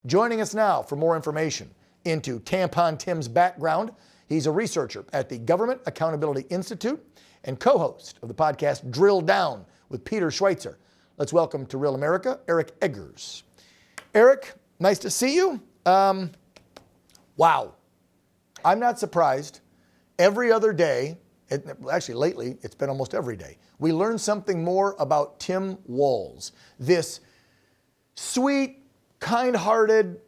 Joining us now for more information into Tampon Tim's background, he's a researcher at the Government Accountability Institute and co-host of the podcast Drilldown with Peter Schweizer. Let's welcome to Real America, Eric Eggers. Eric, nice to see you. Wow. I'm not surprised. Every other day, actually lately, it's been almost every day, we learn something more about Tim Walz, this sweet, kind-hearted,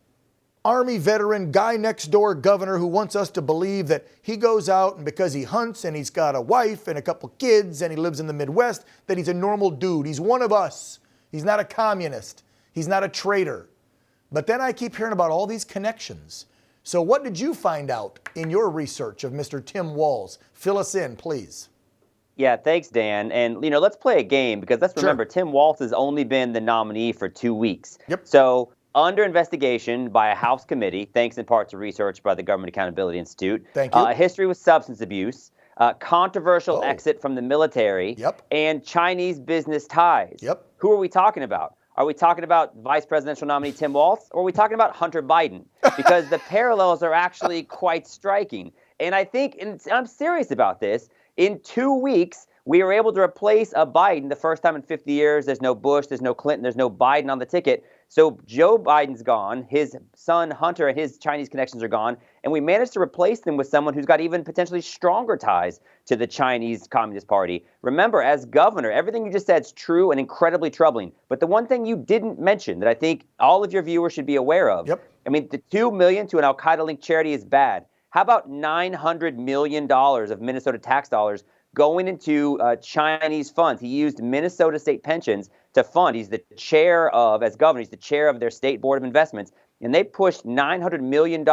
Army veteran, guy next door governor who wants us to believe that he goes out and because he hunts and he's got a wife and a couple kids and he lives in the Midwest, that he's a normal dude. He's one of us. He's not a communist. He's not a traitor. But then I keep hearing about all these connections. So what did you find out in your research of Mr. Tim Walz? Fill us in, please. Yeah, thanks, Dan. And, let's play a game because let's remember, Tim Walz has only been the nominee for 2 weeks. Yep. So under investigation by a House committee, thanks in part to research by the Government Accountability Institute. Thank you. A history with substance abuse, controversial exit from the military, and Chinese business ties. Yep. Who are we talking about? Are we talking about vice presidential nominee Tim Walz, or are we talking about Hunter Biden? Because the parallels are actually quite striking. And I think, and I'm serious about this, in 2 weeks, we were able to replace a Biden the first time in 50 years. There's no Bush, there's no Clinton, there's no Biden on the ticket. So Joe Biden's gone, his son Hunter and his Chinese connections are gone, and we managed to replace them with someone who's got even potentially stronger ties to the Chinese Communist Party. Remember, as governor, everything you just said is true and incredibly troubling. But the one thing you didn't mention that I think all of your viewers should be aware of, I mean, the $2 million to an al-Qaeda-linked charity is bad. How about $900 million of Minnesota tax dollars going into Chinese funds? He used Minnesota state pensions to fund. He's the chair of, as governor, he's the chair of their state board of investments. And they pushed $900 million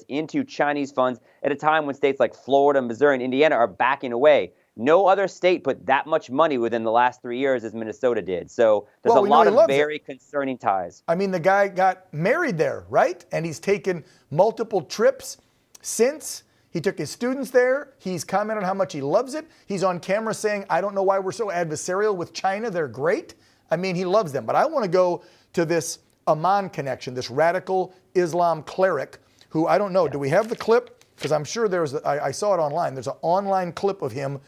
into Chinese funds at a time when states like Florida, Missouri, and Indiana are backing away. No other state put that much money within the last 3 years as Minnesota did. So there's a lot of very concerning ties. I mean, the guy got married there, right? And he's taken multiple trips since. He took his students there. He's commented on how much he loves it. He's on camera saying, I don't know why we're so adversarial with China. They're great. I mean, he loves them. But I want to go to this Amman connection, this radical Islam cleric who, I don't know, do we have the clip? Because I'm sure I saw it online. There's an online clip of him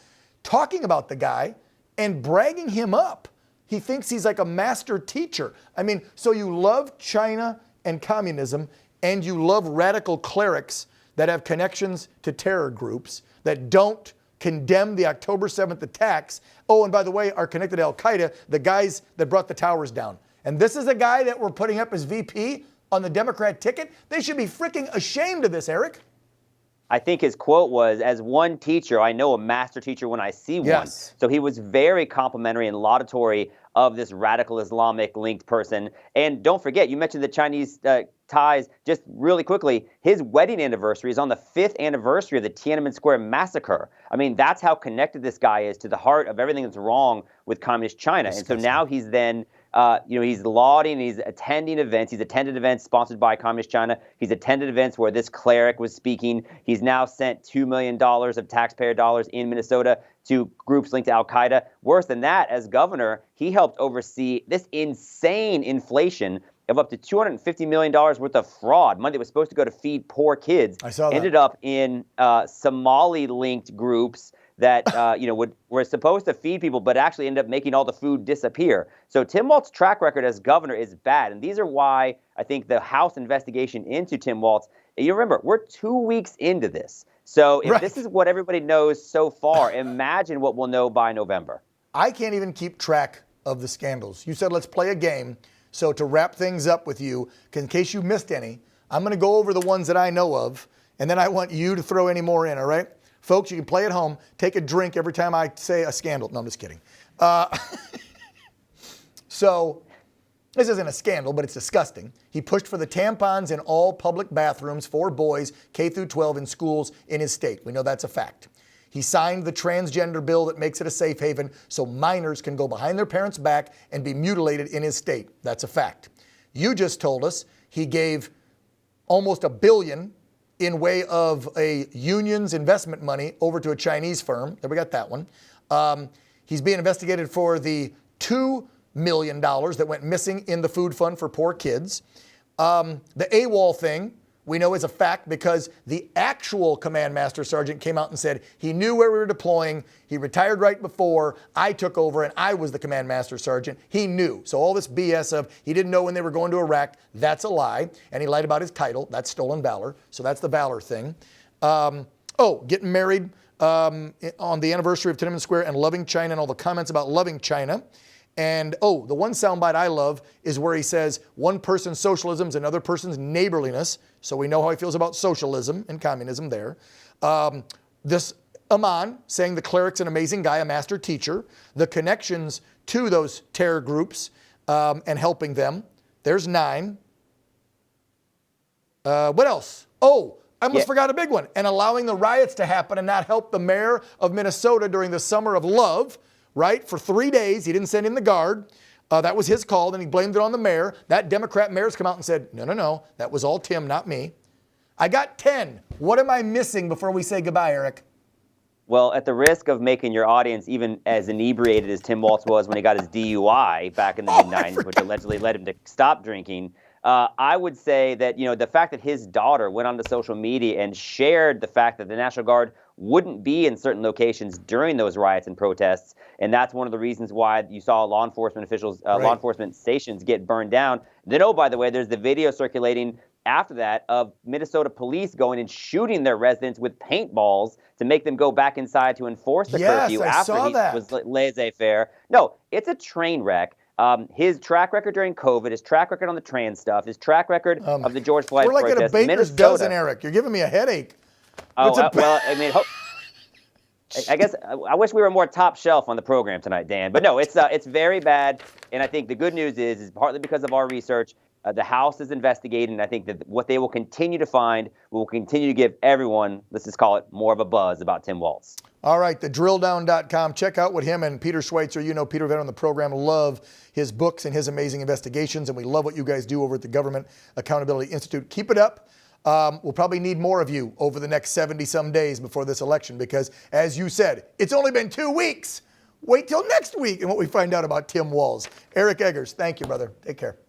talking about the guy and bragging him up. He thinks he's like a master teacher. I mean, so you love China and communism and you love radical clerics that have connections to terror groups, that don't condemn the October 7th attacks. Oh, and by the way, are connected to Al-Qaeda, the guys that brought the towers down. And this is a guy that we're putting up as VP on the Democrat ticket. They should be freaking ashamed of this, Eric. I think his quote was, as one teacher, I know a master teacher when I see one. So he was very complimentary and laudatory of this radical Islamic linked person. And don't forget, you mentioned the Chinese ties. Just really quickly, his wedding anniversary is on the 5th anniversary of the Tiananmen Square massacre. I mean, that's how connected this guy is to the heart of everything that's wrong with communist China. And so now he's then he's lauding, he's attending events. He's attended events sponsored by Communist China. He's attended events where this cleric was speaking. He's now sent $2 million of taxpayer dollars in Minnesota to groups linked to Al-Qaeda. Worse than that, as governor, he helped oversee this insane inflation of up to $250 million worth of fraud, money that was supposed to go to feed poor kids. I saw that. Ended up in Somali-linked groups that were supposed to feed people, but actually ended up making all the food disappear. So Tim Walz's track record as governor is bad, and these are why I think the House investigation into Tim Walz. You remember, we're 2 weeks into this. So if this is what everybody knows so far, imagine what we'll know by November. I can't even keep track of the scandals. You said let's play a game. So to wrap things up with you, in case you missed any, I'm going to go over the ones that I know of, and then I want you to throw any more in, all right? Folks, you can play at home. Take a drink every time I say a scandal. No, I'm just kidding. So this isn't a scandal, but it's disgusting. He pushed for the tampons in all public bathrooms for boys K through 12 in schools in his state. We know that's a fact. He signed the transgender bill that makes it a safe haven so minors can go behind their parents' back and be mutilated in his state. That's a fact. You just told us he gave almost $1 billion in way of a union's investment money over to a Chinese firm. There, we got that one. He's being investigated for the $2 million that went missing in the food fund for poor kids. The AWOL thing, we know is a fact because the actual command master sergeant came out and said he knew where we were deploying. He retired right before I took over and I was the command master sergeant. He knew. So all this BS of he didn't know when they were going to Iraq, that's a lie. And he lied about his title. That's stolen valor. So that's the valor thing. Getting married on the anniversary of Tiananmen Square and loving China and all the comments about loving China. And the one soundbite I love is where he says one person's socialism is another person's neighborliness. So we know how he feels about socialism and communism there. This Amman saying the cleric's an amazing guy, a master teacher. The connections to those terror groups and helping them. There's 9. What else? I almost forgot a big one. And allowing the riots to happen and not help the mayor of Minnesota during the summer of love. Right? For 3 days, he didn't send in the guard. That was his call. Then he blamed it on the mayor. That Democrat mayor's come out and said, no, that was all Tim, not me. I got 10. What am I missing before we say goodbye, Eric? Well, at the risk of making your audience even as inebriated as Tim Walz was when he got his DUI back in the mid-90s, which allegedly led him to stop drinking, I would say that, the fact that his daughter went onto social media and shared the fact that the National Guard wouldn't be in certain locations during those riots and protests. And that's one of the reasons why you saw law enforcement officials, law enforcement stations get burned down. Then, by the way, there's the video circulating after that of Minnesota police going and shooting their residents with paintballs to make them go back inside to enforce the curfew after he was laissez-faire. No, it's a train wreck. His track record during COVID, his track record on the trans stuff, his track record of the George Floyd protest. We're like protest, at a baker's dozen, Eric. You're giving me a headache. I guess I wish we were more top shelf on the program tonight, Dan. But no, it's very bad. And I think the good news is partly because of our research, the House is investigating. And I think that what they will continue to find will continue to give everyone, let's just call it, more of a buzz about Tim Walz. All right, thedrilldown.com. Check out what him and Peter Schweizer, Peter Venn on the program, love his books and his amazing investigations. And we love what you guys do over at the Government Accountability Institute. Keep it up. We'll probably need more of you over the next 70-some days before this election because, as you said, it's only been 2 weeks. Wait till next week and what we find out about Tim Walz. Eric Eggers, thank you, brother. Take care.